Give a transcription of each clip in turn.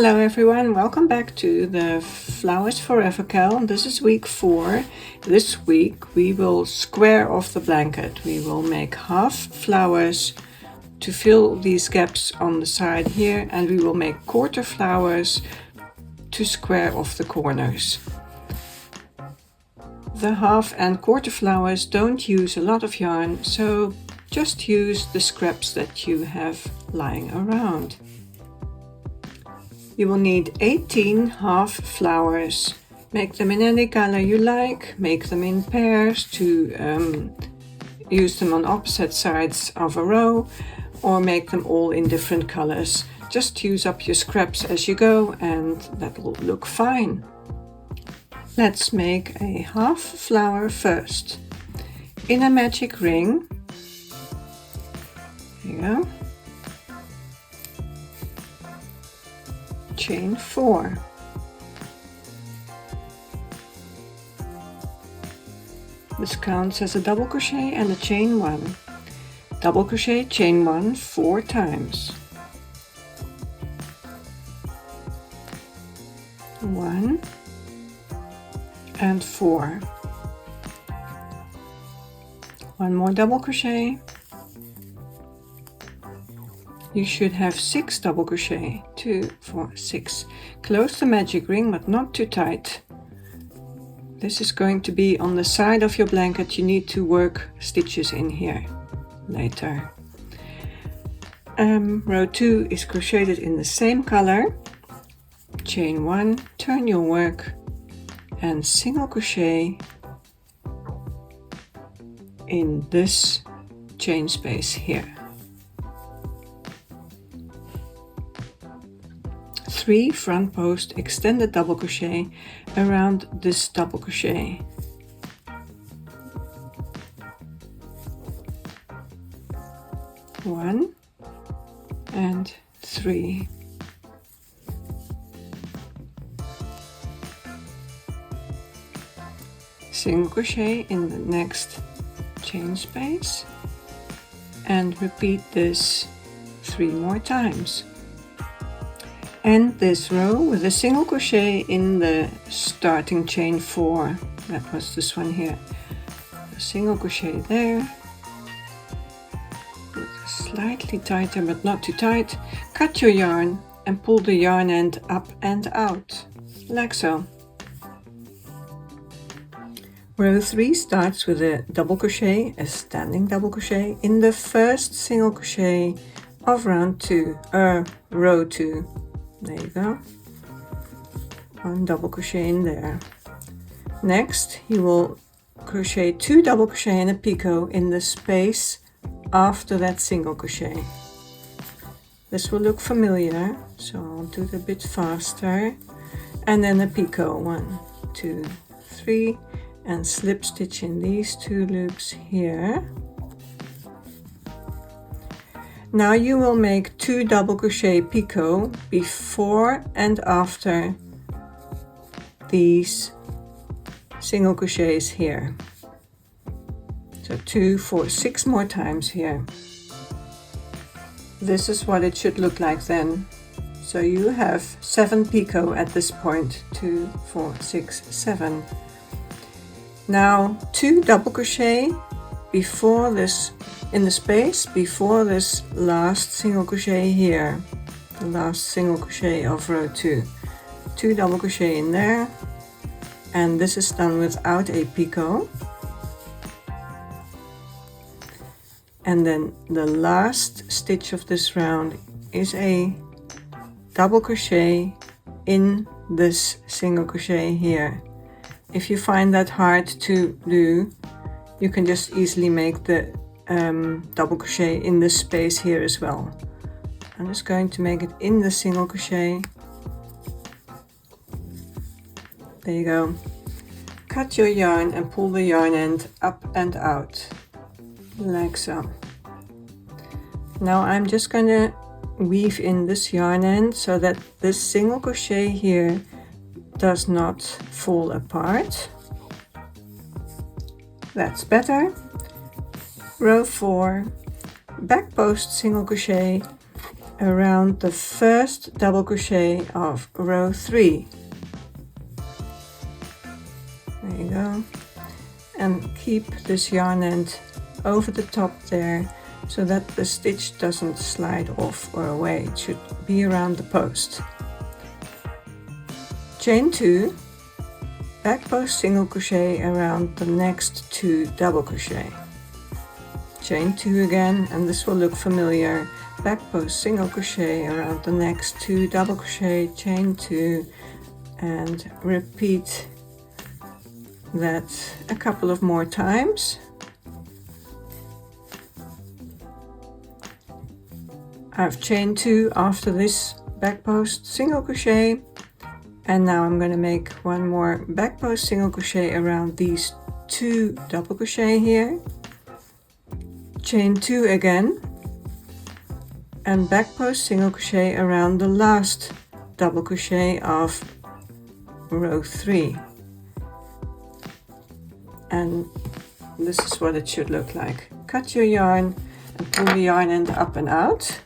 Hello everyone, welcome back to the Flowers Forever Cal. This is week 4. This week we will square off the blanket. We will make half flowers to fill these gaps on the side here, and we will make quarter flowers to square off the corners. The half and quarter flowers don't use a lot of yarn, so just use the scraps that you have lying around. You will need 18 half flowers. Make them in any color you like. Make them in pairs to use them on opposite sides of a row, or make them all in different colors. Just use up your scraps as you go and that will look fine. Let's make a half flower first. In a magic ring, here you go. Chain 4. This counts as a double crochet and a chain 1. Double crochet, chain 1 4 times. 1 and 4. One more double crochet. You should have 6 double crochet. 2, 4, 6. Close the magic ring, but not too tight. This is going to be on the side of your blanket. You need to work stitches in here later. Row 2 is crocheted in the same color. Chain 1, turn your work and single crochet in this chain space here. 3 front post extended double crochet around this double crochet. One and 3. Single crochet in the next chain space and repeat this 3 more times. End this row with a single crochet in the starting chain 4. That was this one here. A single crochet there. Slightly tighter but not too tight. Cut your yarn and pull the yarn end up and out, like so. Row 3 starts with a double crochet, a standing double crochet in the first single crochet of row 2. There you go. 1 double crochet in there. Next, you will crochet 2 double crochet and a picot in the space after that single crochet. This will look familiar, so I'll do it a bit faster. And then a picot, 1, 2, 3, and slip stitch in these 2 loops here. Now you will make 2 double crochet picot before and after these single crochets here. So 2, 4, 6 more times here. This is what it should look like then. So you have 7 picot at this point. 2, 4, 6, 7. Now 2 double crochet before this, in the space before this last single crochet here, the last single crochet of row 2. 2 double crochet in there, and this is done without a picot. And then the last stitch of this round is a double crochet in this single crochet here. If you find that hard to do, you can just easily make the double crochet in this space here as well. I'm just going to make it in the single crochet. There you go. Cut your yarn and pull the yarn end up and out, like so. Now I'm just going to weave in this yarn end so that this single crochet here does not fall apart. That's better. Row 4, back post single crochet around the first double crochet of row 3. There you go. And keep this yarn end over the top there so that the stitch doesn't slide off or away. It should be around the post. Chain 2, back post single crochet around the next 2 double crochet. Chain 2 again, and this will look familiar. Back post single crochet around the next 2 double crochet, chain 2, and repeat that a couple of more times. I've chained 2 after this back post single crochet, and now I'm going to make one more back post single crochet around these 2 double crochet here, chain 2 again, and back post single crochet around the last double crochet of row 3. And this is what it should look like. Cut your yarn and pull the yarn end up and out.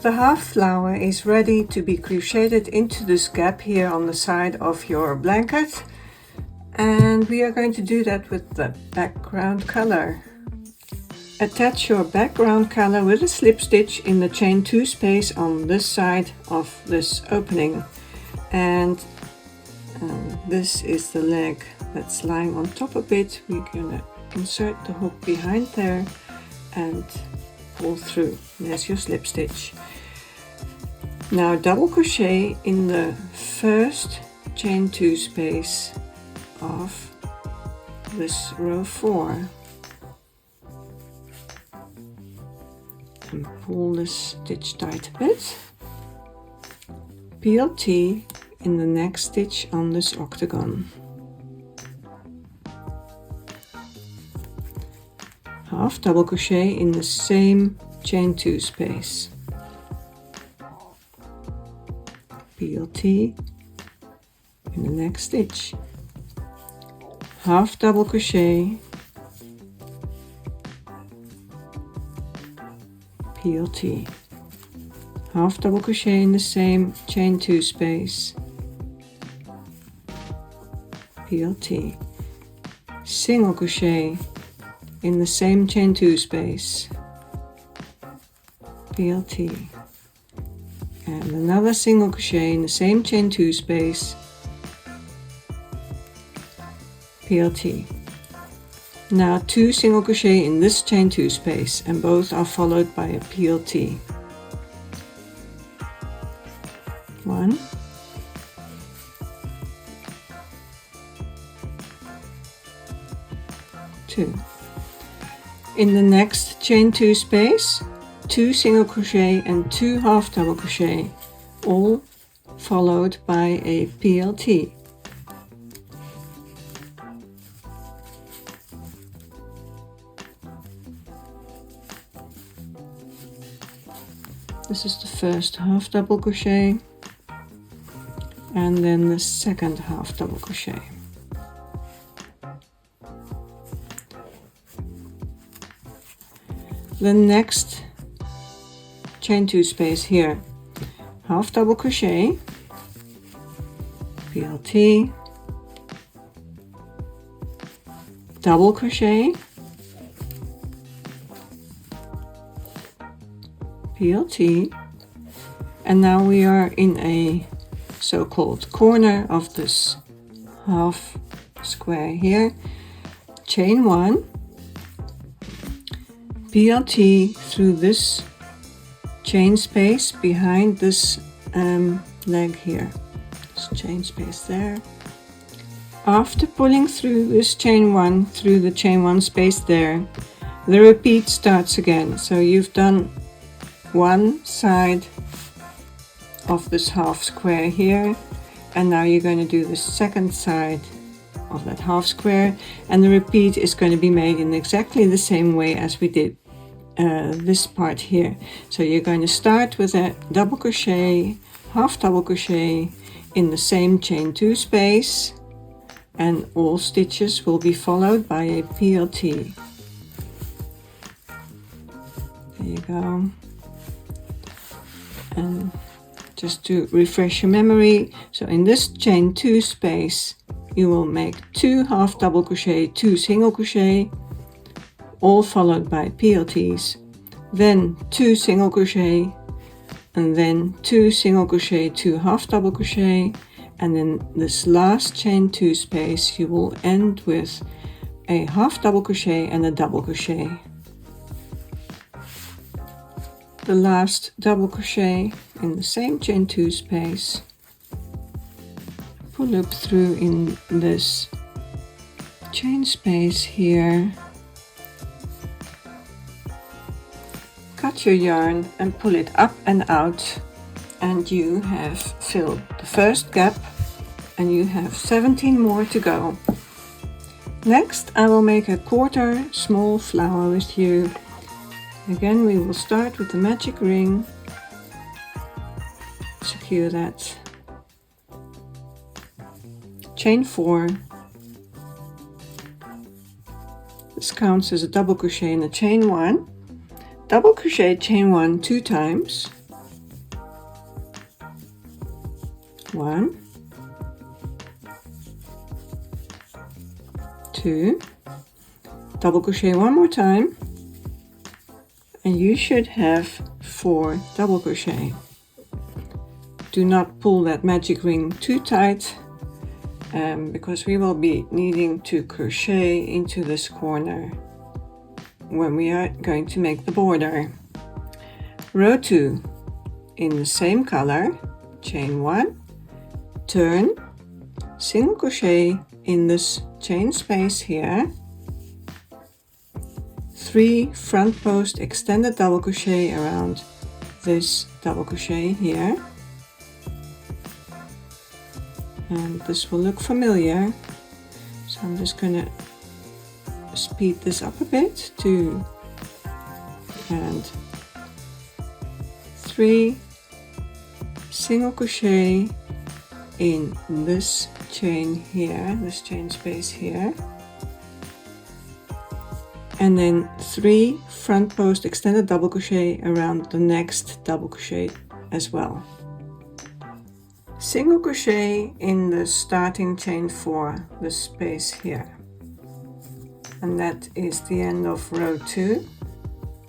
The half flower is ready to be crocheted into this gap here on the side of your blanket, and we are going to do that with the background color. Attach your background color with a slip stitch in the chain 2 space on this side of this opening, and this is the leg that's lying on top of it. We're gonna insert the hook behind there and pull through. There's your slip stitch. Now double crochet in the first chain 2 space of this row 4 and pull this stitch tight a bit. PLT in the next stitch on this octagon. Half double crochet in the same chain 2 space. PLT in the next stitch. Half double crochet, PLT. Half double crochet in the same chain 2 space, PLT. Single crochet in the same chain 2 space, PLT. And another single crochet in the same chain 2 space, PLT. Now 2 single crochet in this chain 2 space, and both are followed by a PLT. 1, 2. In the next chain 2 space, 2 single crochet and 2 half double crochet, all followed by a PLT. This is the first half double crochet, and then the second half double crochet. The next chain 2 space here, half double crochet, PLT, double crochet, PLT, and now we are in a so-called corner of this half square here. Chain 1, PLT through this chain space behind this leg here. This chain space there. After pulling through this chain 1 through the chain 1 space there, the repeat starts again. So you've done one side of this half square here, and now you're going to do the second side of that half square, and the repeat is going to be made in exactly the same way as we did this part here. So you're going to start with a double crochet, half double crochet in the same chain 2 space, and all stitches will be followed by a PLT. There you go. And just to refresh your memory, so in this chain 2 space you will make 2 half double crochet, 2 single crochet, all followed by PLTs, then 2 single crochet, and then 2 single crochet, 2 half double crochet, and then this last chain 2 space you will end with a half double crochet and a double crochet. The last double crochet in the same chain 2 space, pull loop through in this chain space here, cut your yarn and pull it up and out, and you have filled the first gap and you have 17 more to go. Next I will make a quarter small flower with you. Again, we will start with the magic ring, secure that, chain 4, this counts as a double crochet in a chain 1, double crochet chain 1 2 times, 1, 2, double crochet one more time, and you should have 4 double crochet. Do not pull that magic ring too tight, because we will be needing to crochet into this corner when we are going to make the border. Row 2 in the same color, chain 1, turn, single crochet in this chain space here, 3 front post extended double crochet around this double crochet here, and this will look familiar, so I'm just gonna speed this up a bit, 2 and 3 single crochet in this chain here, this chain space here, and then 3 front post extended double crochet around the next double crochet as well. Single crochet in the starting chain 4, this space here, and that is the end of row 2.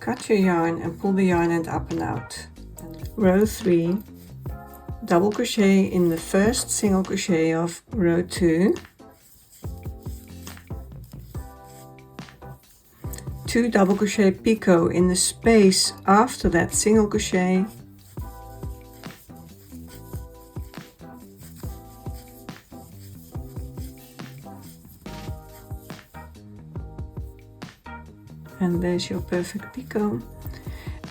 Cut your yarn and pull the yarn end up and out. Row 3, double crochet in the first single crochet of row 2, 2 double crochet picot in the space after that single crochet, and there's your perfect picot,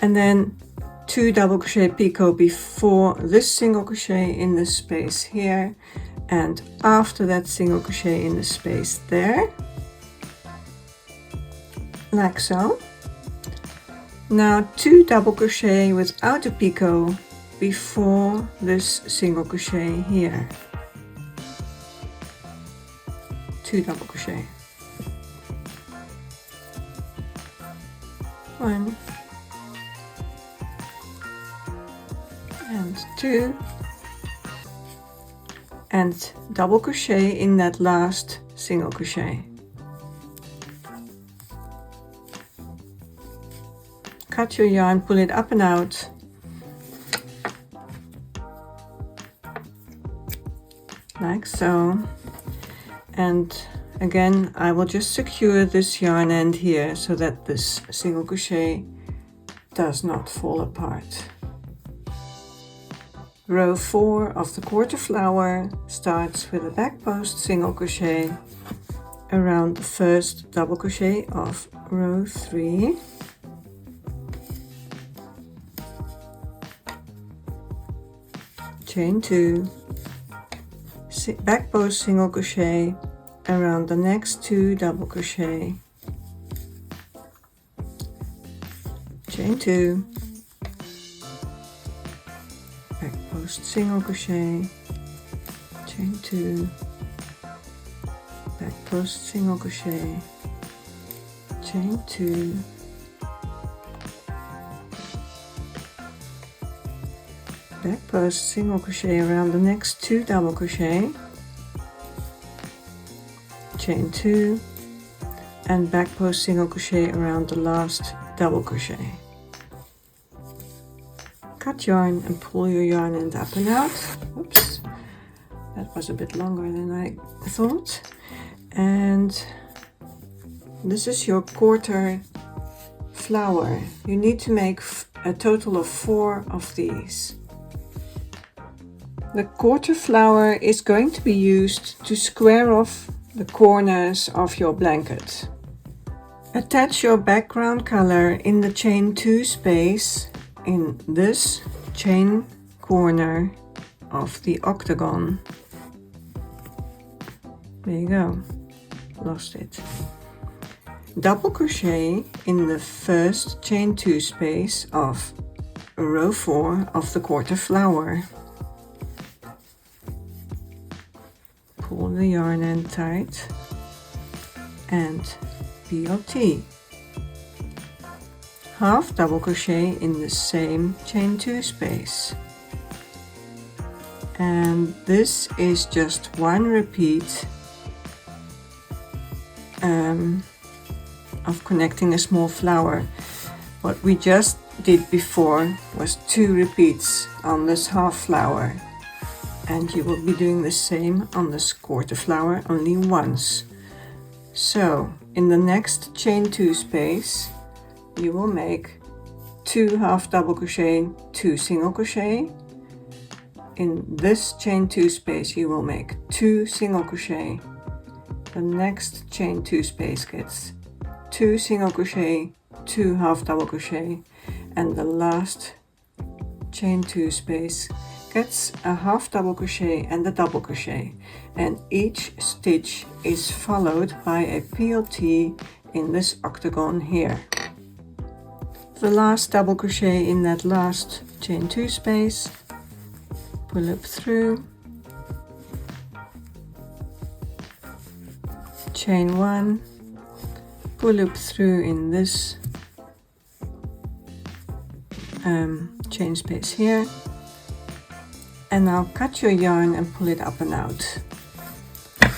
and then 2 double crochet picot before this single crochet in the space here, and after that single crochet in the space there, like so. Now 2 double crochet without a picot before this single crochet here, 2 double crochet, 1 and 2, and double crochet in that last single crochet. Cut your yarn, pull it up and out, like so, and again I will just secure this yarn end here so that this single crochet does not fall apart. Row 4 of the quarter flower starts with a back post single crochet around the first double crochet of row 3, chain 2, back post single crochet around the next 2 double crochet, chain 2, back post single crochet, chain 2, back post single crochet, chain 2, back post single crochet around the next 2 double crochet, chain 2, and back post single crochet around the last double crochet. Cut yarn and pull your yarn end up and out. Oops, that was a bit longer than I thought. And this is your quarter flower. You need to make a total of 4 of these. The quarter flower is going to be used to square off the corners of your blanket. Attach your background color in the chain 2 space in this chain corner of the octagon. There you go. Lost it. Double crochet in the first chain 2 space of row 4 of the quarter flower. Pull the yarn end tight and BOT. Half double crochet in the same chain 2 space. And this is just one repeat of connecting a small flower. What we just did before was 2 repeats on this half flower, and you will be doing the same on this quarter flower only once. So in the next chain 2 space you will make 2 half double crochet, 2 single crochet. In this chain 2 space you will make 2 single crochet. The next chain 2 space gets 2 single crochet, 2 half double crochet, and the last chain 2 space gets a half double crochet and a double crochet, and each stitch is followed by a PLT in this octagon here. The last double crochet in that last chain 2 space, pull up through, chain 1, pull up through in this chain space here, and now cut your yarn and pull it up and out.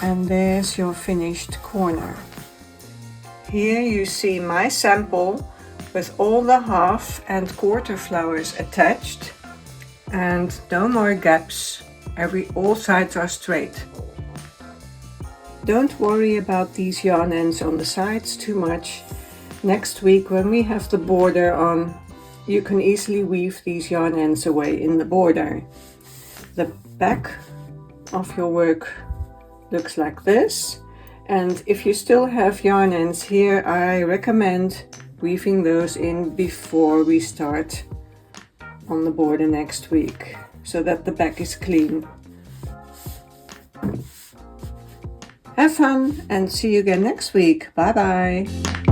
And there's your finished corner. Here you see my sample with all the half and quarter flowers attached, and no more gaps. All sides are straight. Don't worry about these yarn ends on the sides too much. Next week when we have the border on, you can easily weave these yarn ends away in the border. The back of your work looks like this, and if you still have yarn ends here, I recommend weaving those in before we start on the border next week, so that the back is clean. Have fun and see you again next week. Bye bye.